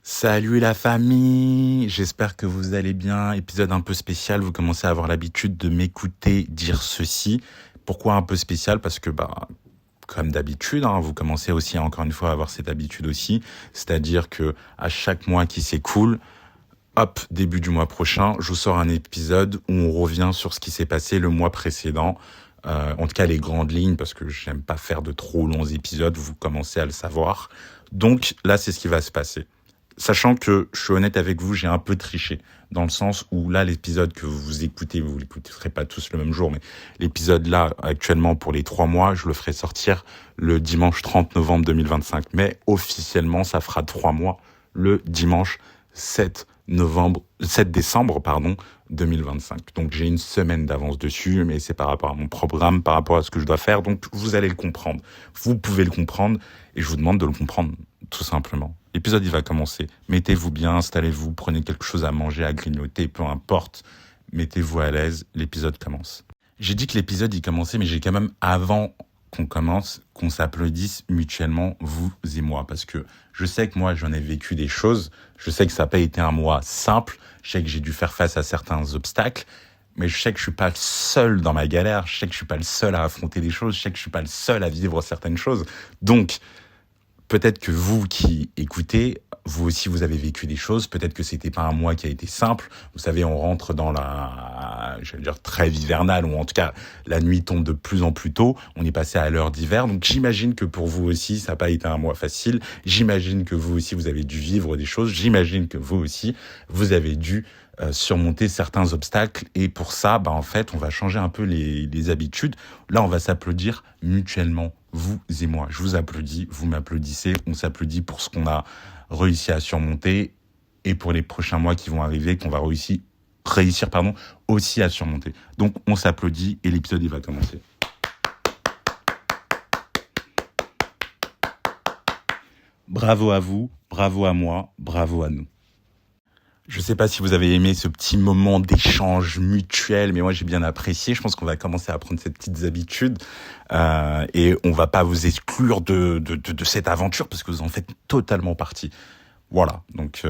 Salut la famille, j'espère que vous allez bien. Épisode un peu spécial, vous commencez à avoir l'habitude de m'écouter dire ceci. Pourquoi un peu spécial? Parce que comme d'habitude, vous commencez aussi encore une fois à avoir cette habitude aussi, c'est-à-dire que à chaque mois qui s'écoule, hop, début du mois prochain, je vous sors un épisode où on revient sur ce qui s'est passé le mois précédent. En tout cas, les grandes lignes, parce que j'aime pas faire de trop longs épisodes, vous commencez à le savoir. Donc là, c'est ce qui va se passer. Sachant que, je suis honnête avec vous, j'ai un peu triché. Dans le sens où là, l'épisode que vous écoutez, vous l'écouterez pas tous le même jour, mais l'épisode là, actuellement, pour les 3 mois, je le ferai sortir le dimanche 30 novembre 2025. Mais officiellement, ça fera 3 mois le dimanche 7 décembre, 2025. Donc j'ai une semaine d'avance dessus, mais c'est par rapport à mon programme, par rapport à ce que je dois faire. Donc vous allez le comprendre. Vous pouvez le comprendre et je vous demande de le comprendre, tout simplement. L'épisode, il va commencer. Mettez-vous bien, installez-vous, prenez quelque chose à manger, à grignoter, peu importe. Mettez-vous à l'aise, l'épisode commence. J'ai dit que l'épisode, il commençait, mais j'ai quand même, avant qu'on commence, qu'on s'applaudisse mutuellement, vous et moi. Parce que je sais que moi, j'en ai vécu des choses. Je sais que ça n'a pas été un mois simple. Je sais que j'ai dû faire face à certains obstacles. Mais je sais que je suis pas le seul dans ma galère. Je sais que je suis pas le seul à affronter des choses. Je sais que je suis pas le seul à vivre certaines choses. Donc, peut-être que vous qui écoutez, vous aussi vous avez vécu des choses, peut-être que c'était pas un mois qui a été simple. Vous savez, on rentre dans trêve hivernale, ou en tout cas, la nuit tombe de plus en plus tôt. On est passé à l'heure d'hiver. Donc, j'imagine que pour vous aussi, ça n'a pas été un mois facile. J'imagine que vous aussi, vous avez dû vivre des choses. J'imagine que vous aussi, vous avez dû surmonter certains obstacles. Et pour ça, en fait, on va changer un peu les habitudes. Là, on va s'applaudir mutuellement, vous et moi. Je vous applaudis, vous m'applaudissez, on s'applaudit pour ce qu'on a réussi à surmonter et pour les prochains mois qui vont arriver, qu'on va réussir aussi à surmonter. Donc, on s'applaudit et l'épisode, il va commencer. Bravo à vous, bravo à moi, bravo à nous. Je sais pas si vous avez aimé ce petit moment d'échange mutuel, mais moi j'ai bien apprécié. Je pense qu'on va commencer à prendre ces petites habitudes et on va pas vous exclure de cette aventure parce que vous en faites totalement partie. Voilà, donc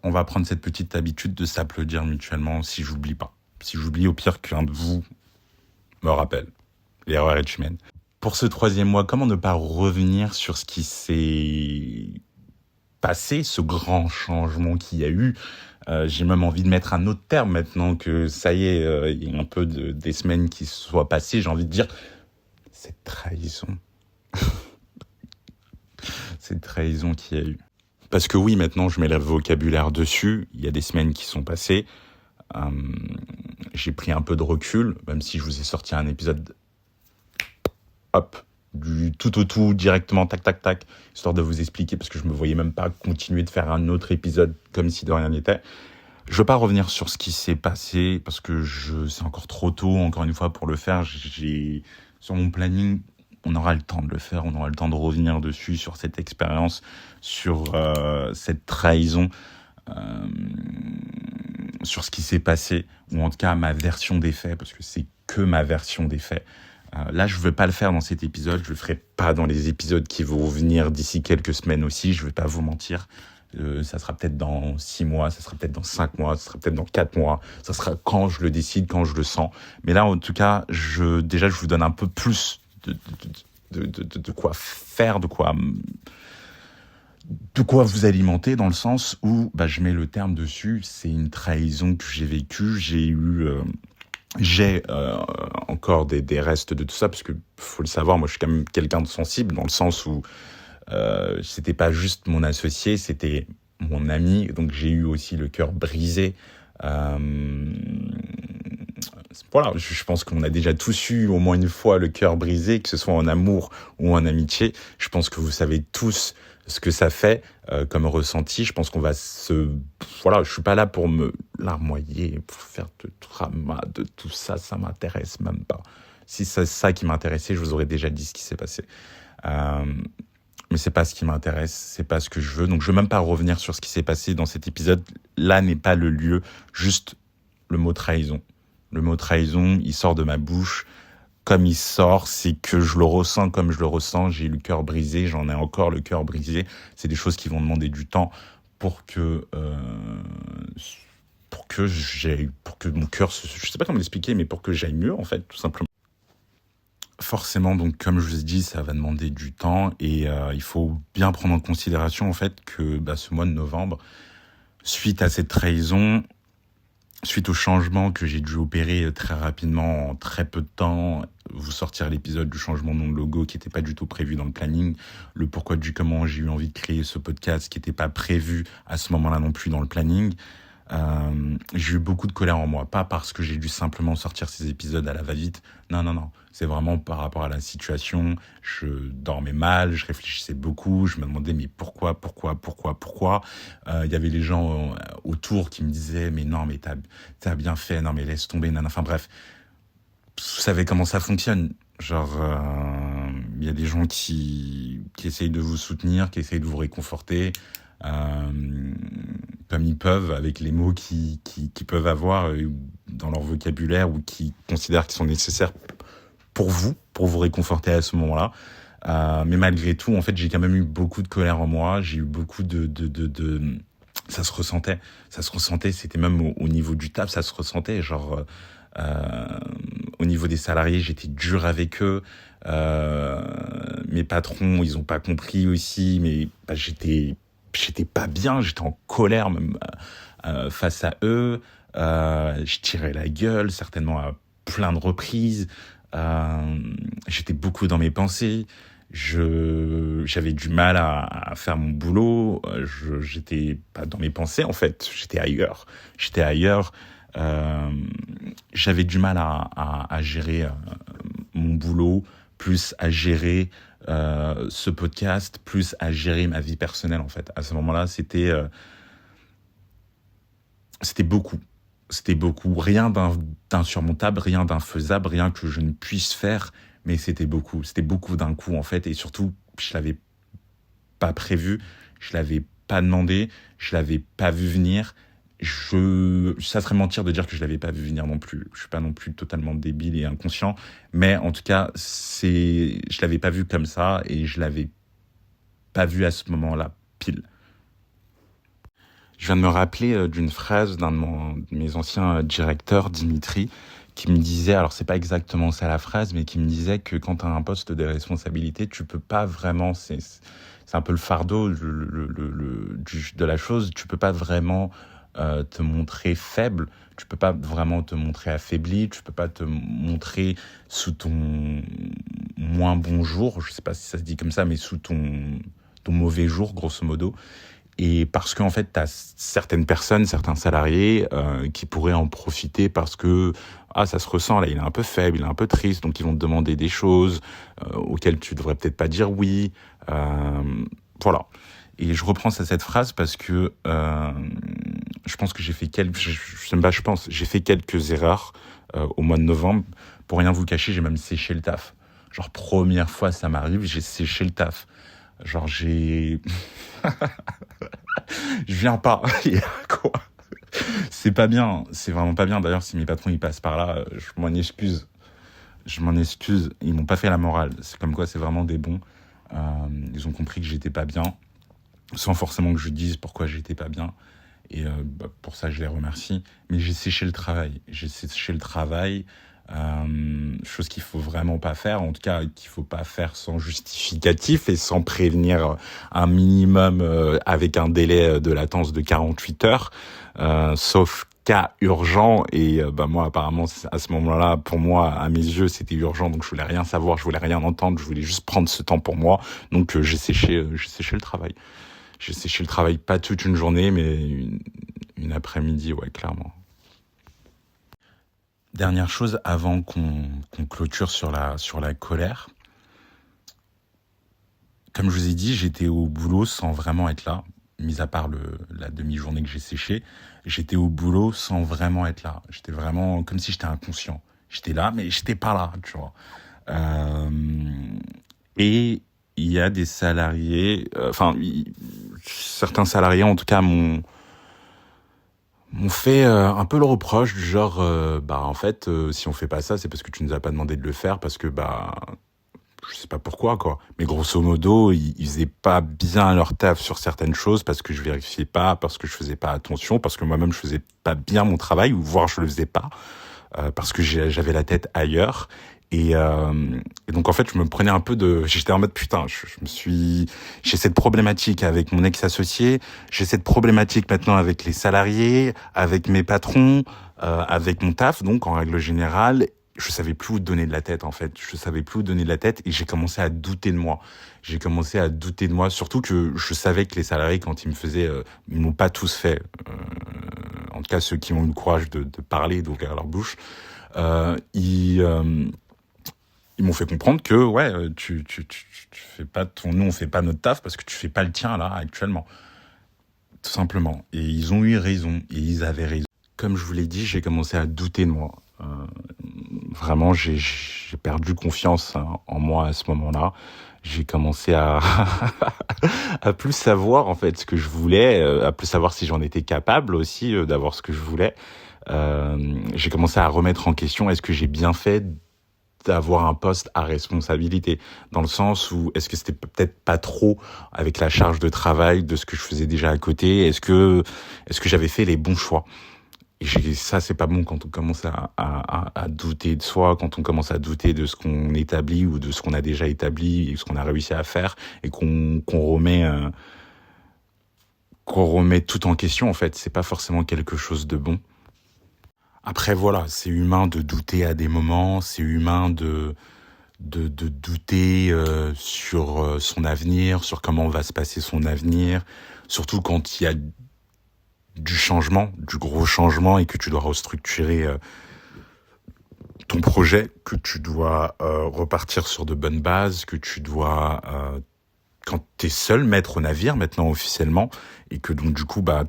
on va prendre cette petite habitude de s'applaudir mutuellement si j'oublie pas. Si j'oublie, au pire qu'un de vous me rappelle. L'erreur est humaine. Pour ce 3e mois, comment ne pas revenir sur ce qui s'est passé, ce grand changement qu'il y a eu. J'ai même envie de mettre un autre terme maintenant que ça y est, il y a un peu des semaines qui se soient passées. J'ai envie de dire cette trahison. Cette trahison qu'il y a eu. Parce que oui, maintenant, je mets le vocabulaire dessus. Il y a des semaines qui sont passées. J'ai pris un peu de recul, même si je vous ai sorti un épisode du tout au tout, directement, tac, tac, tac, histoire de vous expliquer, parce que je me voyais même pas continuer de faire un autre épisode comme si de rien n'était. Je veux pas revenir sur ce qui s'est passé, parce que c'est encore trop tôt, encore une fois, pour le faire. Sur mon planning, on aura le temps de le faire, on aura le temps de revenir dessus, sur cette expérience, sur cette trahison, sur ce qui s'est passé, ou en tout cas ma version des faits, parce que c'est que ma version des faits. Là, je ne vais pas le faire dans cet épisode, je le ferai pas dans les épisodes qui vont venir d'ici quelques semaines aussi, je vais pas vous mentir. Ça sera peut-être dans 6 mois, ça sera peut-être dans 5 mois, ça sera peut-être dans 4 mois, ça sera quand je le décide, quand je le sens. Mais là, en tout cas, je vous donne un peu plus de quoi faire, de quoi vous alimenter, dans le sens où je mets le terme dessus, c'est une trahison que j'ai vécue, j'ai encore des restes de tout ça, parce que faut le savoir, moi je suis quand même quelqu'un de sensible, dans le sens où c'était pas juste mon associé, c'était mon ami, donc j'ai eu aussi le cœur brisé. Voilà, je pense qu'on a déjà tous eu au moins une fois le cœur brisé, que ce soit en amour ou en amitié. Je pense que vous savez tous ce que ça fait comme ressenti. Je pense qu'on va je suis pas là pour me larmoyer, pour faire de drama, de tout ça, ça m'intéresse même pas. Si c'est ça qui m'intéressait, je vous aurais déjà dit ce qui s'est passé. Mais c'est pas ce qui m'intéresse, c'est pas ce que je veux. Donc je veux même pas revenir sur ce qui s'est passé dans cet épisode. Là n'est pas le lieu, juste le mot trahison. Le mot trahison, il sort de ma bouche comme il sort, c'est que je le ressens comme je le ressens. J'ai eu le cœur brisé, j'en ai encore le cœur brisé. C'est des choses qui vont demander du temps pour que pour que mon cœur, je sais pas comment l'expliquer, mais pour que j'aille mieux en fait, tout simplement. Forcément, donc comme je vous ai dit, ça va demander du temps et il faut bien prendre en considération en fait que ce mois de novembre, suite à cette trahison, suite au changement que j'ai dû opérer très rapidement, en très peu de temps, vous sortir l'épisode du changement de nom de logo qui n'était pas du tout prévu dans le planning, le pourquoi du comment j'ai eu envie de créer ce podcast qui n'était pas prévu à ce moment-là non plus dans le planning. J'ai eu beaucoup de colère en moi, pas parce que j'ai dû simplement sortir ces épisodes à la va-vite, non, c'est vraiment par rapport à la situation. Je dormais mal, je réfléchissais beaucoup, je me demandais mais pourquoi. Il y avait les gens autour qui me disaient mais non, mais t'as bien fait, non mais laisse tomber, enfin bref, vous savez comment ça fonctionne. Genre, il y a des gens qui essayent de vous soutenir, qui essayent de vous réconforter, comme ils peuvent, avec les mots qu'ils peuvent avoir dans leur vocabulaire ou qui considèrent qu'ils sont nécessaires pour vous réconforter à ce moment-là. Mais malgré tout, en fait, j'ai quand même eu beaucoup de colère en moi. J'ai eu beaucoup ça se ressentait. C'était même au niveau du taf, ça se ressentait. Genre, au niveau des salariés, j'étais dur avec eux. Mes patrons, ils ont pas compris aussi, mais j'étais pas bien, j'étais en colère même face à eux. Je tirais la gueule, certainement à plein de reprises. J'étais beaucoup dans mes pensées. J'avais du mal à faire mon boulot. J'étais pas dans mes pensées en fait. J'étais ailleurs. J'avais du mal à gérer mon boulot, plus à gérer ce podcast, plus à gérer ma vie personnelle en fait. À ce moment-là, c'était beaucoup. C'était beaucoup. Rien d'insurmontable, rien d'infaisable, rien que je ne puisse faire, mais c'était beaucoup. C'était beaucoup d'un coup en fait, et surtout, je l'avais pas prévu, je l'avais pas demandé, je l'avais pas vu venir. Ça serait mentir de dire que je l'avais pas vu venir non plus. Je suis pas non plus totalement débile et inconscient, mais en tout cas, je l'avais pas vu comme ça et je l'avais pas vu à ce moment-là, pile. Je viens de me rappeler d'une phrase d'un de mes anciens directeurs, Dimitri, qui me disait, alors c'est pas exactement ça la phrase, mais qui me disait que quand tu as un poste de responsabilité, tu peux pas vraiment, c'est un peu le fardeau de la chose, tu peux pas vraiment te montrer faible, tu peux pas vraiment te montrer affaibli, tu peux pas te montrer sous ton moins bon jour, je sais pas si ça se dit comme ça, mais sous ton mauvais jour, grosso modo. Et parce qu'en fait, tu as certaines personnes, certains salariés qui pourraient en profiter parce que ça se ressent, là, il est un peu faible, il est un peu triste, donc ils vont te demander des choses auxquelles tu devrais peut-être pas dire oui. Voilà. Et je reprends cette phrase parce que je pense que j'ai fait j'ai fait quelques erreurs au mois de novembre. Pour rien vous cacher, j'ai même séché le taf. Genre, première fois, ça m'arrive, j'ai séché le taf. Genre, je viens pas. Quoi? C'est pas bien. C'est vraiment pas bien. D'ailleurs, si mes patrons ils passent par là, je m'en excuse. Ils m'ont pas fait la morale. C'est comme quoi, c'est vraiment des bons. Ils ont compris que j'étais pas bien, sans forcément que je dise pourquoi j'étais pas bien. Et pour ça, je les remercie. Mais j'ai séché le travail. Chose qu'il faut vraiment pas faire, en tout cas qu'il faut pas faire sans justificatif et sans prévenir un minimum avec un délai de latence de 48 heures, sauf cas urgent. Et moi apparemment à ce moment-là, pour moi, à mes yeux, c'était urgent, donc je voulais rien savoir, je voulais rien entendre, je voulais juste prendre ce temps pour moi. Donc j'ai séché le travail. J'ai séché le travail, pas toute une journée, mais une après-midi, ouais, clairement. Dernière chose avant qu'on clôture sur la colère. Comme je vous ai dit, j'étais au boulot sans vraiment être là, mis à part la demi-journée que j'ai séchée. J'étais au boulot sans vraiment être là. J'étais vraiment comme si j'étais inconscient. J'étais là, mais j'étais pas là, tu vois. Et il y a des salariés, certains salariés en tout cas m'ont fait un peu le reproche du genre en fait si on fait pas ça, c'est parce que tu nous as pas demandé de le faire, parce que je sais pas pourquoi, quoi. Mais grosso modo, ils faisaient pas bien leur taf sur certaines choses parce que je vérifiais pas, parce que je faisais pas attention, parce que moi-même je faisais pas bien mon travail, ou voire je le faisais pas, parce que j'avais la tête ailleurs. Et donc en fait, je me prenais un peu de, j'étais en mode putain, j'ai cette problématique avec mon ex-associé, j'ai cette problématique maintenant avec les salariés, avec mes patrons, avec mon taf, donc en règle générale. Je savais plus où donner de la tête, en fait. Je savais plus où donner de la tête et j'ai commencé à douter de moi. J'ai commencé à douter de moi, surtout que je savais que les salariés, quand ils me faisaient, ils m'ont pas tous fait. En tout cas, ceux qui ont eu le courage de parler, d'ouvrir leur bouche, euh, ils, euh, ils m'ont fait comprendre que ouais, tu fais pas nous on fait pas notre taf parce que tu fais pas le tien là actuellement, tout simplement. Et ils ont eu raison et ils avaient raison. Comme je vous l'ai dit, j'ai commencé à douter de moi. Vraiment, j'ai perdu confiance en moi à ce moment-là. J'ai commencé à à plus savoir en fait ce que je voulais, à plus savoir si j'en étais capable aussi d'avoir ce que je voulais. J'ai commencé à remettre en question est-ce que j'ai bien fait d'avoir un poste à responsabilité, dans le sens où est-ce que c'était peut-être pas trop avec la charge de travail de ce que je faisais déjà à côté, est-ce que j'avais fait les bons choix. Et ça, c'est pas bon quand on commence à douter de soi, quand on commence à douter de ce qu'on établit ou de ce qu'on a déjà établi et ce qu'on a réussi à faire et qu'on remet tout en question. En fait, c'est pas forcément quelque chose de bon. Après, voilà, c'est humain de douter à des moments, c'est humain de douter sur son avenir, sur comment va se passer son avenir, surtout quand il y a du changement, du gros changement, et que tu dois restructurer ton projet, que tu dois repartir sur de bonnes bases, que tu dois, quand t'es seul maître au navire, maintenant officiellement, et que donc du coup, bah,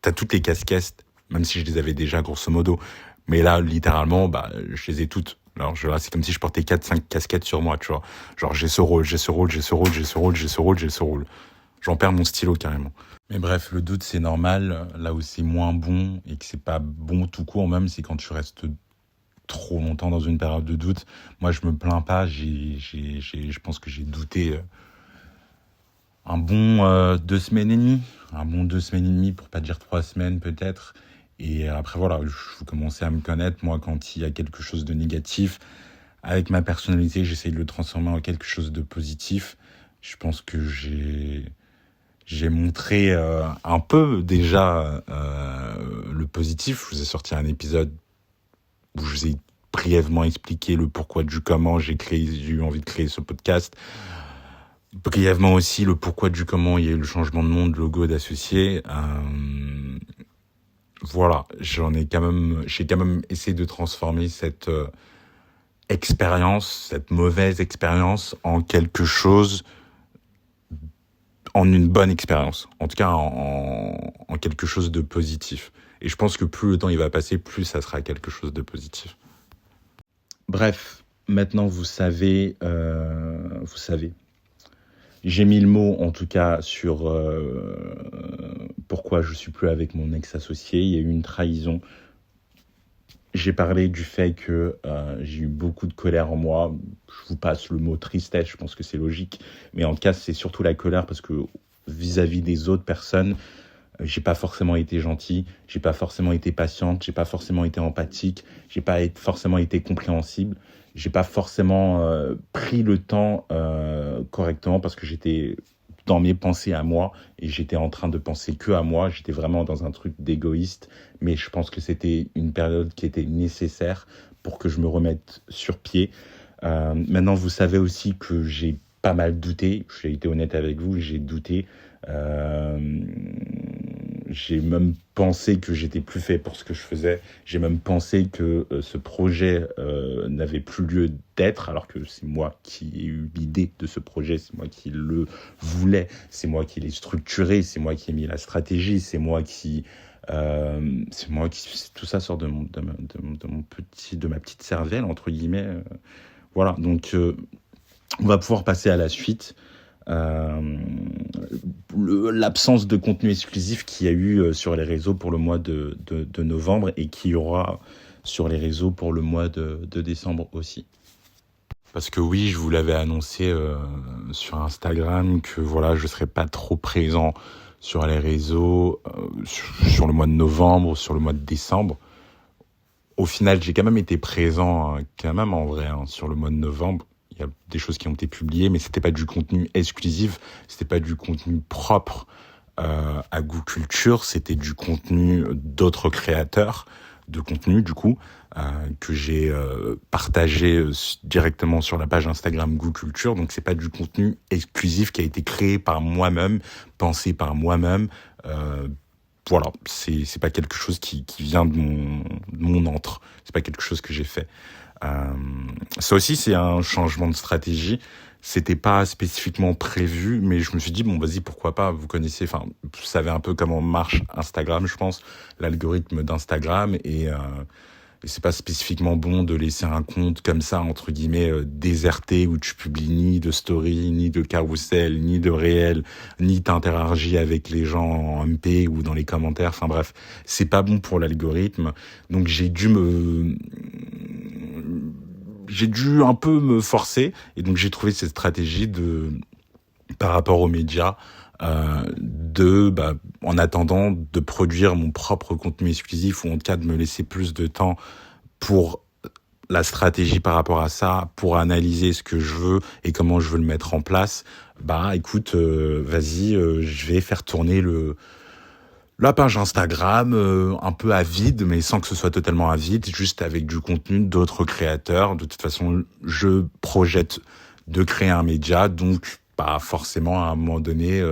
t'as toutes les casquettes, même si je les avais déjà grosso modo, mais là, littéralement, bah, je les ai toutes. Alors là, c'est comme si je portais 4-5 casquettes sur moi, tu vois. Genre, j'ai ce rôle, j'ai ce rôle, j'ai ce rôle, j'ai ce rôle, j'ai ce rôle, j'ai ce rôle. J'en perds mon stylo carrément. Mais bref, le doute, c'est normal. Là où c'est moins bon et que c'est pas bon tout court même, c'est quand tu restes trop longtemps dans une période de doute. Moi, je me plains pas. Je pense que j'ai douté un bon 2 semaines et demie. Un bon 2 semaines et demie, pour pas dire 3 semaines peut-être. Et après, voilà, je commençais à me connaître. Moi, quand il y a quelque chose de négatif, avec ma personnalité, j'essaye de le transformer en quelque chose de positif. Je pense que j'ai montré un peu déjà le positif. Je vous ai sorti un épisode où je vous ai brièvement expliqué le pourquoi du comment j'ai eu envie de créer ce podcast. Brièvement aussi le pourquoi du comment il y a eu le changement de nom, de logo, d'associé. Voilà, j'ai quand même essayé de transformer cette expérience, cette mauvaise expérience, en quelque chose, en une bonne expérience. En tout cas, en quelque chose de positif. Et je pense que plus le temps il va passer, plus ça sera quelque chose de positif. Bref, maintenant vous savez. J'ai mis le mot, en tout cas, sur pourquoi je suis plus avec mon ex-associé. Il y a eu une trahison. J'ai parlé du fait que j'ai eu beaucoup de colère en moi. Je vous passe le mot tristesse, je pense que c'est logique. Mais en tout cas, c'est surtout la colère parce que vis-à-vis des autres personnes, j'ai pas forcément été gentil, j'ai pas forcément été patiente, j'ai pas forcément été empathique, j'ai pas forcément été compréhensible, j'ai pas forcément pris le temps correctement parce que j'étais dans mes pensées à moi et j'étais en train de penser que à moi, j'étais vraiment dans un truc d'égoïste, mais je pense que c'était une période qui était nécessaire pour que je me remette sur pied. Maintenant, vous savez aussi que j'ai pas mal douté, j'ai été honnête avec vous, j'ai douté. J'ai même pensé que j'étais plus fait pour ce que je faisais. J'ai même pensé que ce projet n'avait plus lieu d'être, alors que c'est moi qui ai eu l'idée de ce projet, c'est moi qui le voulais, c'est moi qui l'ai structuré, c'est moi qui ai mis la stratégie, c'est moi qui tout ça sort de ma petite cervelle entre guillemets. Voilà, donc on va pouvoir passer à la suite. L'absence de contenu exclusif qu'il y a eu sur les réseaux pour le mois de novembre et qu'il y aura sur les réseaux pour le mois de décembre aussi. Parce que oui, je vous l'avais annoncé sur Instagram que voilà, je serais pas trop présent sur les réseaux sur le mois de novembre, sur le mois de décembre. Au final, j'ai quand même été présent, quand même en vrai, sur le mois de novembre. Il y a des choses qui ont été publiées, mais c'était pas du contenu exclusif, c'était pas du contenu propre à Goût Culture, c'était du contenu d'autres créateurs de contenu, du coup, que j'ai partagé directement sur la page Instagram Goût Culture. Donc, c'est pas du contenu exclusif qui a été créé par moi-même, pensé par moi-même. Voilà, c'est pas quelque chose qui vient de mon antre. C'est pas quelque chose que j'ai fait. Ça aussi, c'est un changement de stratégie. C'était pas spécifiquement prévu, mais je me suis dit, bon, vas-y, pourquoi pas. Vous connaissez, enfin, vous savez un peu comment marche Instagram, je pense, l'algorithme d'Instagram. Et c'est pas spécifiquement bon de laisser un compte comme ça, entre guillemets, déserté, où tu publies ni de story, ni de carrousel, ni de réel, ni t'interagis avec les gens en MP ou dans les commentaires. Enfin bref, c'est pas bon pour l'algorithme. Donc j'ai dû un peu me forcer. Et donc j'ai trouvé cette stratégie par rapport aux médias, en attendant de produire mon propre contenu exclusif, ou en tout cas de me laisser plus de temps pour la stratégie par rapport à ça, pour analyser ce que je veux et comment je veux le mettre en place. Écoute, vas-y, je vais faire tourner la page Instagram un peu à vide, mais sans que ce soit totalement à vide, juste avec du contenu d'autres créateurs. De toute façon, je projette de créer un média, donc pas forcément à un moment donné,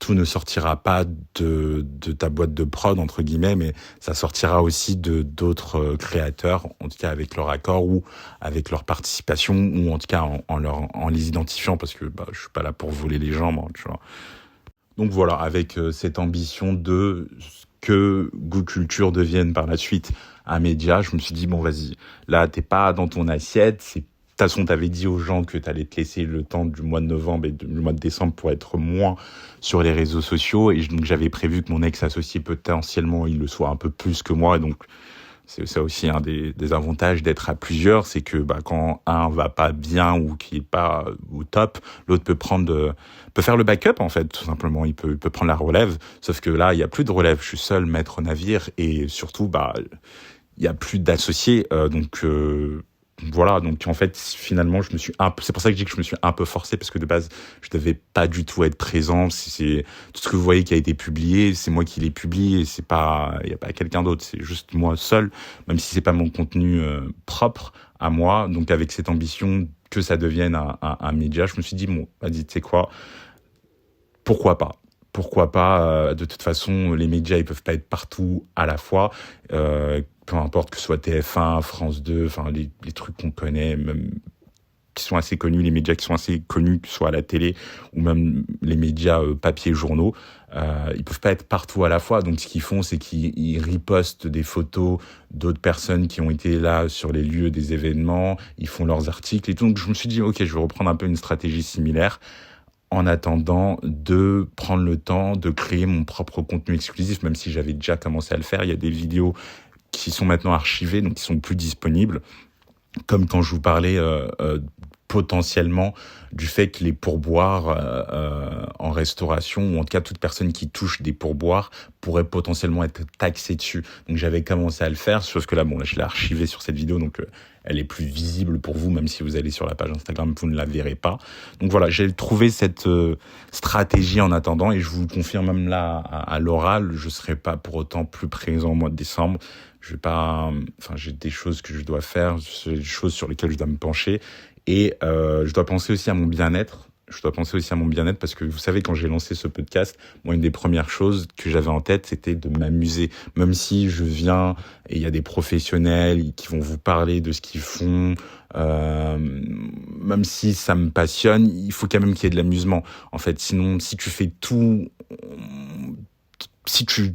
tout ne sortira pas de ta boîte de prod, entre guillemets, mais ça sortira aussi de d'autres créateurs, en tout cas avec leur accord ou avec leur participation, ou en tout cas en les identifiant, parce que je suis pas là pour voler les gens, moi, tu vois. Donc voilà, avec cette ambition de que Goût Culture devienne par la suite un média, je me suis dit, bon, vas-y, là, t'es pas dans ton assiette. De toute façon, t'avais dit aux gens que t'allais te laisser le temps du mois de novembre et du mois de décembre pour être moins sur les réseaux sociaux. Et donc, j'avais prévu que mon ex-associé, potentiellement, il le soit un peu plus que moi. Et donc, c'est ça aussi un des avantages d'être à plusieurs, c'est que quand un va pas bien ou qui est pas au top, l'autre peut faire le backup, en fait, tout simplement. Il peut prendre la relève. Sauf que là, il y a plus de relève. Je suis seul maître navire, et surtout, il y a plus d'associés. Voilà, donc en fait, finalement, c'est pour ça que je dis que je me suis un peu forcé, parce que de base, je devais pas du tout être présent. C'est tout ce que vous voyez qui a été publié, c'est moi qui l'ai publié, il y a pas quelqu'un d'autre, c'est juste moi seul, même si c'est pas mon contenu propre à moi. Donc avec cette ambition que ça devienne un média, je me suis dit, bon, vas-y, tu sais quoi, pourquoi pas? Pourquoi pas? De toute façon, les médias, ils peuvent pas être partout à la fois. Peu importe que ce soit TF1, France 2, enfin les trucs qu'on connaît, même qui sont assez connus, les médias qui sont assez connus, que ce soit à la télé ou même les médias papier journaux, ils peuvent pas être partout à la fois. Donc ce qu'ils font, c'est qu'ils ripostent des photos d'autres personnes qui ont été là sur les lieux des événements, ils font leurs articles et tout. Donc je me suis dit, ok, je vais reprendre un peu une stratégie similaire, en attendant de prendre le temps de créer mon propre contenu exclusif, même si j'avais déjà commencé à le faire. Il y a des vidéos qui sont maintenant archivées, donc qui sont plus disponibles. Comme quand je vous parlais potentiellement du fait que les pourboires en restauration, ou en tout cas toute personne qui touche des pourboires, pourrait potentiellement être taxée dessus. Donc j'avais commencé à le faire, sauf que là, je l'ai archivé sur cette vidéo, donc elle est plus visible pour vous, même si vous allez sur la page Instagram, vous ne la verrez pas. Donc voilà, j'ai trouvé cette stratégie en attendant, et je vous le confirme même là à l'oral, je serai pas pour autant plus présent au mois de décembre. J'ai des choses que je dois faire, des choses sur lesquelles je dois me pencher, et je dois penser aussi à mon bien-être. Parce que vous savez, quand j'ai lancé ce podcast, moi, une des premières choses que j'avais en tête, c'était de m'amuser. Même si je viens et il y a des professionnels qui vont vous parler de ce qu'ils font, même si ça me passionne, il faut quand même qu'il y ait de l'amusement. En fait, sinon, si tu fais tout, si tu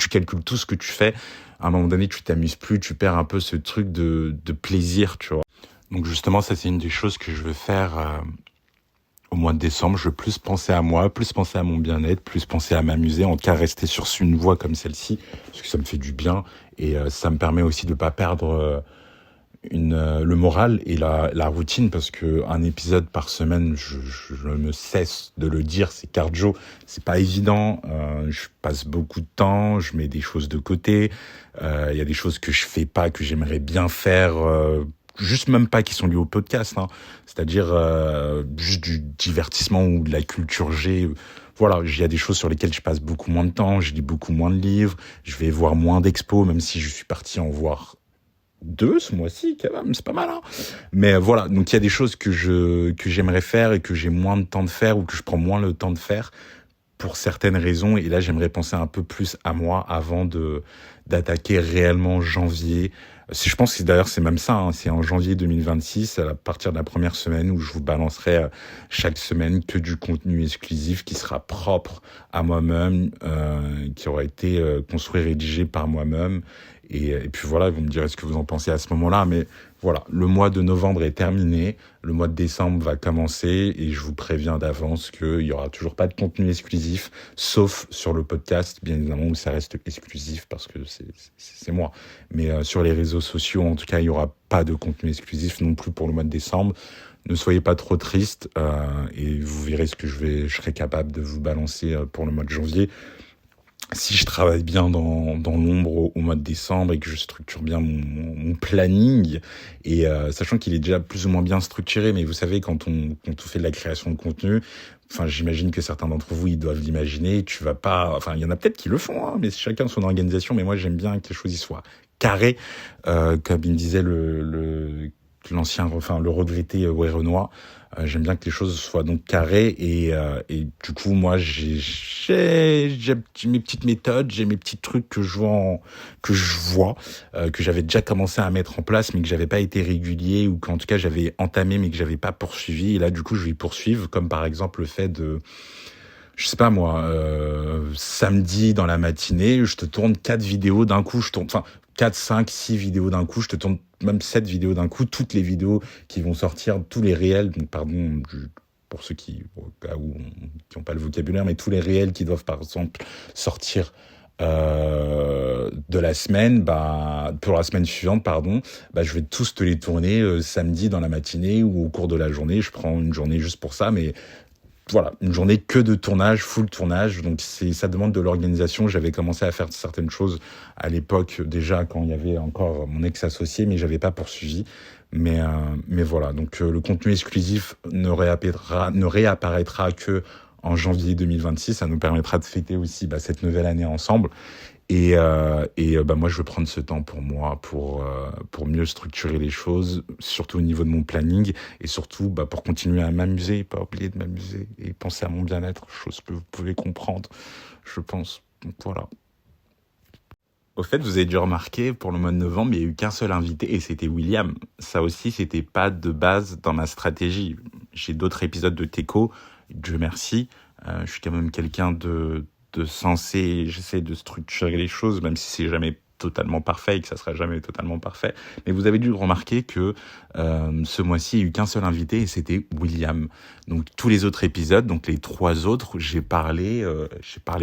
calcules tout ce que tu fais, à un moment donné, tu t'amuses plus, tu perds un peu ce truc de plaisir, tu vois. Donc justement, ça, c'est une des choses que je veux faire au mois de décembre. Je veux plus penser à moi, plus penser à mon bien-être, plus penser à m'amuser, en tout cas rester sur une voie comme celle-ci, parce que ça me fait du bien, et ça me permet aussi de pas perdre le moral et la routine, parce que un épisode par semaine, je me cesse de le dire, c'est cardio, c'est pas évident. Je passe beaucoup de temps, je mets des choses de côté. Il y a des choses que je fais pas, que j'aimerais bien faire. Juste même pas qui sont liées au podcast, hein. C'est-à-dire juste du divertissement ou de la culture G. Voilà, il y a des choses sur lesquelles je passe beaucoup moins de temps, je lis beaucoup moins de livres, je vais voir moins d'expos, même si je suis parti en voir 2 ce mois-ci, quand même, c'est pas mal, hein. Mais voilà, donc il y a des choses que j'aimerais faire et que j'ai moins de temps de faire ou que je prends moins le temps de faire pour certaines raisons. Et là, j'aimerais penser un peu plus à moi avant d'attaquer réellement janvier. Je pense que d'ailleurs, c'est même ça, hein, c'est en janvier 2026, à partir de la première semaine, où je vous balancerai chaque semaine que du contenu exclusif qui sera propre à moi-même, qui aura été construit, rédigé par moi-même. Et puis voilà, vous me direz ce que vous en pensez à ce moment-là. Mais voilà, le mois de novembre est terminé, le mois de décembre va commencer et je vous préviens d'avance qu'il n'y aura toujours pas de contenu exclusif, sauf sur le podcast, bien évidemment, où ça reste exclusif parce que c'est moi. Mais sur les réseaux sociaux, en tout cas, il n'y aura pas de contenu exclusif non plus pour le mois de décembre. Ne soyez pas trop tristes et vous verrez ce que je serai capable de vous balancer pour le mois de janvier. Si je travaille bien dans l'ombre au mois de décembre et que je structure bien mon planning, et sachant qu'il est déjà plus ou moins bien structuré, mais vous savez, quand on fait de la création de contenu, enfin, j'imagine que certains d'entre vous, ils doivent l'imaginer, tu vas pas, enfin, il y en a peut-être qui le font, hein, mais chacun son organisation, mais moi, j'aime bien que les choses y soient carrées, comme il me disait l'ancien, enfin, le regretté Wayne Renoir. J'aime bien que les choses soient donc carrées et du coup moi j'ai mes petites méthodes, j'ai mes petits trucs que je vois que j'avais déjà commencé à mettre en place mais que j'avais pas été régulier ou qu'en tout cas j'avais entamé mais que j'avais pas poursuivi, et là du coup je vais poursuivre, comme par exemple le fait de, je sais pas moi, samedi dans la matinée, je te tourne 4 vidéos d'un coup, 4, 5, 6 vidéos d'un coup, je te tourne même 7 vidéos d'un coup, toutes les vidéos qui vont sortir, tous les réels, donc pardon, pour ceux qui n'ont pas le vocabulaire, mais tous les réels qui doivent par exemple sortir de la semaine, pour la semaine suivante, je vais tous te les tourner samedi dans la matinée ou au cours de la journée. Je prends une journée juste pour ça, mais voilà, une journée que de tournage, full tournage. Donc ça demande de l'organisation. J'avais commencé à faire certaines choses à l'époque déjà quand il y avait encore mon ex-associé, mais j'avais pas poursuivi. Mais voilà, donc le contenu exclusif ne réapparaîtra que en janvier 2026. Ça nous permettra de fêter aussi cette nouvelle année ensemble. Et moi, je veux prendre ce temps pour moi, pour mieux structurer les choses, surtout au niveau de mon planning, et surtout pour continuer à m'amuser, pas oublier de m'amuser, et penser à mon bien-être, chose que vous pouvez comprendre, je pense. Donc voilà. Au fait, vous avez dû remarquer, pour le mois de novembre, il n'y a eu qu'un seul invité, et c'était William. Ça aussi, c'était pas de base dans ma stratégie. J'ai d'autres épisodes de Teco, Dieu merci. Je suis quand même quelqu'un de sensé, j'essaie de structurer les choses, même si c'est jamais totalement parfait et que ça sera jamais totalement parfait. Mais vous avez dû remarquer que ce mois-ci, il n'y a eu qu'un seul invité et c'était William. Donc tous les autres épisodes, donc les 3 autres, j'ai parlé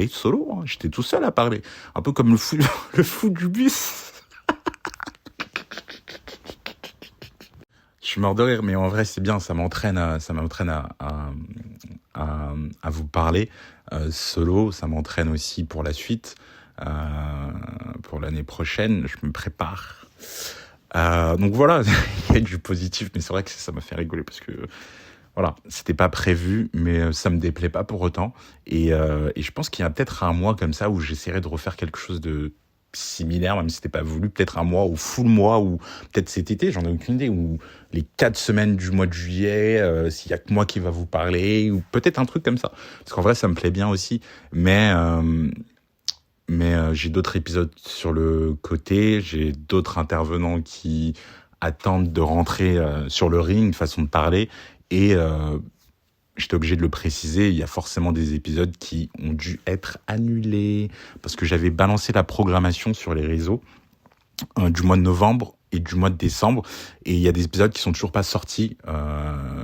solo, hein. J'étais tout seul à parler. Un peu comme le fou du bus. Je suis mort de rire, mais en vrai, c'est bien, ça m'entraîne à vous parler. Solo, ça m'entraîne aussi pour la suite, pour l'année prochaine, je me prépare. Donc voilà, il y a du positif, mais c'est vrai que ça m'a fait rigoler parce que voilà, c'était pas prévu, mais ça me déplaît pas pour autant. Et je pense qu'il y a peut-être un mois comme ça où j'essaierai de refaire quelque chose de similaire, même si c'était pas voulu, peut-être un mois ou full mois, ou peut-être cet été, j'en ai aucune idée, ou les 4 semaines du mois de juillet, s'il y a que moi qui va vous parler, ou peut-être un truc comme ça. Parce qu'en vrai, ça me plaît bien aussi, mais j'ai d'autres épisodes sur le côté, j'ai d'autres intervenants qui attendent de rentrer sur le ring, façon de parler, et j'étais obligé de le préciser, il y a forcément des épisodes qui ont dû être annulés, parce que j'avais balancé la programmation sur les réseaux du mois de novembre et du mois de décembre, et il y a des épisodes qui sont toujours pas sortis,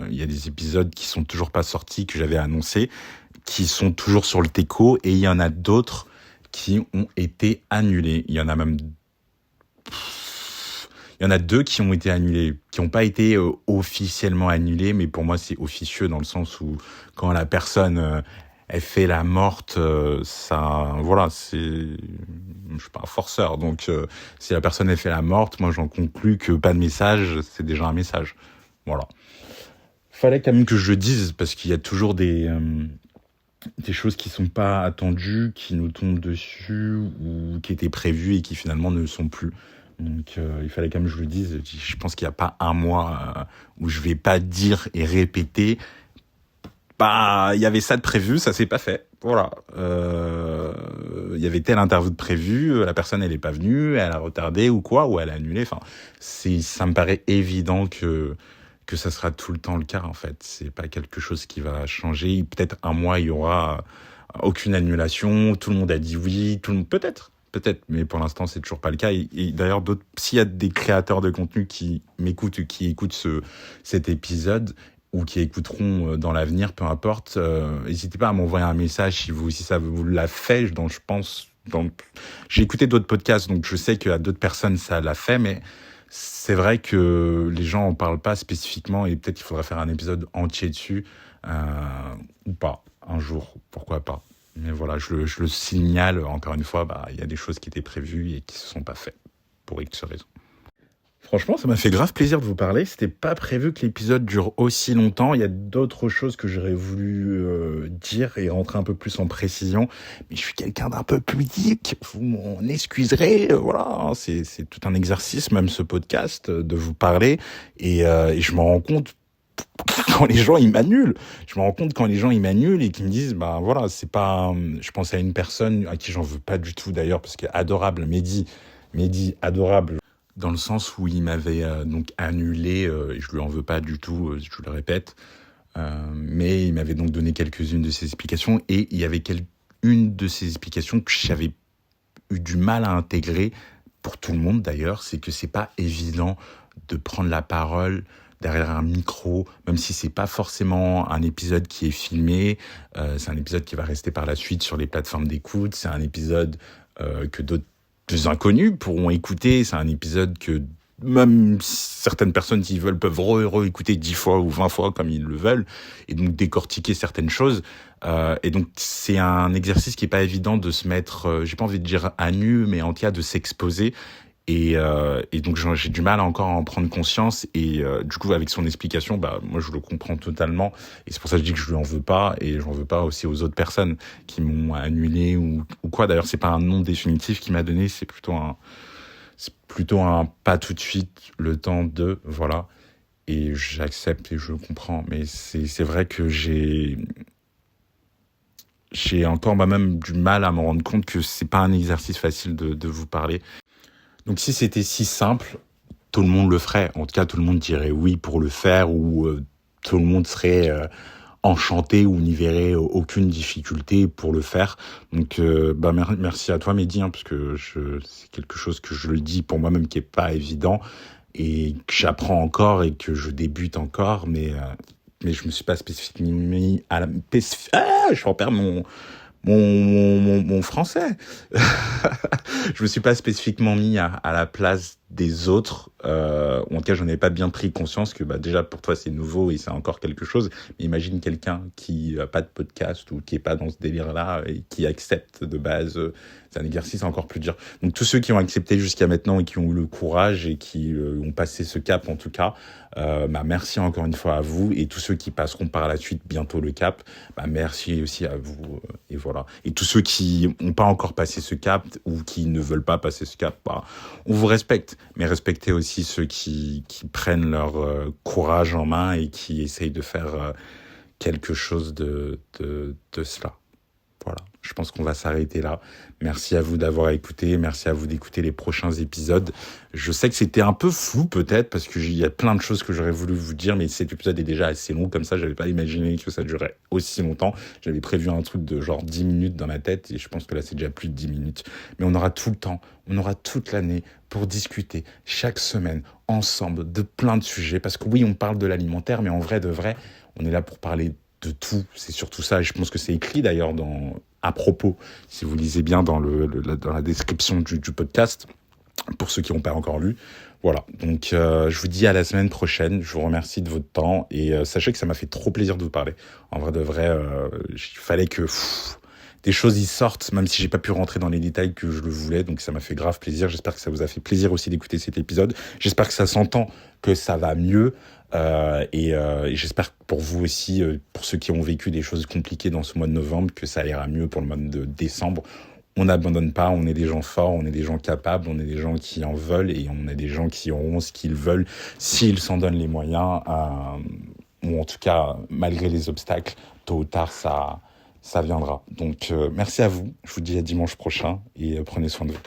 il y a des épisodes qui sont toujours pas sortis, que j'avais annoncés, qui sont toujours sur le Teco, et il y en a d'autres qui ont été annulés. Il y en a même... Il y en a 2 qui ont été annulés, qui n'ont pas été officiellement annulés, mais pour moi c'est officieux dans le sens où quand la personne elle fait la morte, ça, voilà, je suis pas un forceur, donc si la personne elle fait la morte, moi j'en conclus que pas de message, c'est déjà un message, voilà. Fallait quand même que je le dise parce qu'il y a toujours des choses qui sont pas attendues, qui nous tombent dessus ou qui étaient prévues et qui finalement ne sont plus. Donc il fallait quand même que je le dise. Je pense qu'il n'y a pas un mois où je vais pas dire et répéter. Bah, il y avait ça de prévu, ça s'est pas fait. Voilà. Il y avait telle interview de prévu, la personne elle est pas venue, elle a retardé ou quoi, ou elle a annulé. Enfin, ça me paraît évident que ça sera tout le temps le cas en fait. C'est pas quelque chose qui va changer. Peut-être un mois il y aura aucune annulation, tout le monde a dit oui, peut-être, mais pour l'instant c'est toujours pas le cas. Et d'ailleurs, s'il y a des créateurs de contenu qui m'écoutent ou qui écoutent cet épisode ou qui écouteront dans l'avenir, peu importe, n'hésitez pas à m'envoyer un message si vous aussi ça vous l'a fait. Donc je pense, j'ai écouté d'autres podcasts, donc je sais qu'à d'autres personnes ça l'a fait, mais c'est vrai que les gens en parlent pas spécifiquement et peut-être qu'il faudrait faire un épisode entier dessus ou pas, un jour, pourquoi pas. Mais voilà, je le signale, encore une fois, il y a des choses qui étaient prévues et qui se sont pas faites, pour X raisons. Franchement, ça m'a fait grave plaisir de vous parler. C'était pas prévu que l'épisode dure aussi longtemps. Il y a d'autres choses que j'aurais voulu dire et rentrer un peu plus en précision. Mais je suis quelqu'un d'un peu pudique. Vous m'en excuserez. Voilà, c'est tout un exercice, même ce podcast, de vous parler. Et je m'en rends compte quand les gens ils m'annulent. Je me rends compte quand les gens ils m'annulent et qu'ils me disent voilà, c'est pas. Je pense à une personne à qui j'en veux pas du tout d'ailleurs parce qu'elle est adorable, Mehdi, adorable. Dans le sens où il m'avait donc annulé, et je lui en veux pas du tout, je le répète, mais il m'avait donc donné quelques-unes de ses explications et il y avait une de ces explications que j'avais eu du mal à intégrer pour tout le monde d'ailleurs, c'est que c'est pas évident de prendre la parole derrière un micro, même si c'est pas forcément un épisode qui est filmé, c'est un épisode qui va rester par la suite sur les plateformes d'écoute, c'est un épisode que d'autres inconnus pourront écouter, c'est un épisode que même certaines personnes qui veulent peuvent réécouter 10 fois ou 20 fois comme ils le veulent et donc décortiquer certaines choses et donc c'est un exercice qui est pas évident de se mettre j'ai pas envie de dire à nu mais en tout cas de s'exposer et donc j'ai du mal à encore en prendre conscience et du coup avec son explication moi je le comprends totalement et c'est pour ça que je dis que je lui en veux pas et j'en veux pas aussi aux autres personnes qui m'ont annulé ou quoi. D'ailleurs c'est pas un nom définitif qu'il m'a donné, c'est plutôt un pas tout de suite, le temps de voilà, et j'accepte et je comprends, mais c'est vrai que j'ai encore même du mal à me rendre compte que c'est pas un exercice facile de vous parler. Donc si c'était si simple, tout le monde le ferait. En tout cas, tout le monde dirait oui pour le faire ou tout le monde serait enchanté ou n'y verrait aucune difficulté pour le faire. Donc merci à toi Mehdi, parce que c'est quelque chose que je le dis pour moi-même qui est pas évident et que j'apprends encore et que je débute encore, mais je me suis pas spécifiquement mis à la... je repère mon français. Je me suis pas spécifiquement mis à la place des autres, ou en tout cas j'en ai pas bien pris conscience que déjà pour toi c'est nouveau et c'est encore quelque chose, mais imagine quelqu'un qui a pas de podcast ou qui est pas dans ce délire là et qui accepte de base, c'est un exercice encore plus dur. Donc tous ceux qui ont accepté jusqu'à maintenant et qui ont eu le courage et qui ont passé ce cap en tout cas, merci encore une fois à vous, et tous ceux qui passeront par la suite bientôt le cap, merci aussi à vous, et voilà. Et tous ceux qui n'ont pas encore passé ce cap ou qui ne veulent pas passer ce cap, on vous respecte, mais respectez aussi ceux qui prennent leur courage en main et qui essayent de faire quelque chose de cela. Voilà, je pense qu'on va s'arrêter là. Merci à vous d'avoir écouté, merci à vous d'écouter les prochains épisodes. Je sais que c'était un peu flou peut-être, parce qu'il y a plein de choses que j'aurais voulu vous dire, mais cet épisode est déjà assez long, comme ça j'avais pas imaginé que ça durait aussi longtemps. J'avais prévu un truc de genre 10 minutes dans ma tête, et je pense que là c'est déjà plus de 10 minutes. Mais on aura tout le temps, on aura toute l'année pour discuter chaque semaine, ensemble, de plein de sujets, parce que oui, on parle de l'alimentaire, mais en vrai de vrai, on est là pour parler de tout, c'est surtout ça, et je pense que c'est écrit d'ailleurs à propos, si vous lisez bien dans la description du podcast, pour ceux qui n'ont pas encore lu. Voilà, donc je vous dis à la semaine prochaine. Je vous remercie de votre temps et sachez que ça m'a fait trop plaisir de vous parler. En vrai de vrai, il fallait que des choses y sortent, même si j'ai pas pu rentrer dans les détails que je le voulais. Donc ça m'a fait grave plaisir. J'espère que ça vous a fait plaisir aussi d'écouter cet épisode. J'espère que ça s'entend, que ça va mieux. Et j'espère que pour vous aussi, pour ceux qui ont vécu des choses compliquées dans ce mois de novembre, que ça ira mieux pour le mois de décembre. On n'abandonne pas, on est des gens forts, on est des gens capables, on est des gens qui en veulent et on est des gens qui auront ce qu'ils veulent s'ils s'en donnent les moyens, ou en tout cas, malgré les obstacles, tôt ou tard, ça viendra. Donc, merci à vous. Je vous dis à dimanche prochain et prenez soin de vous.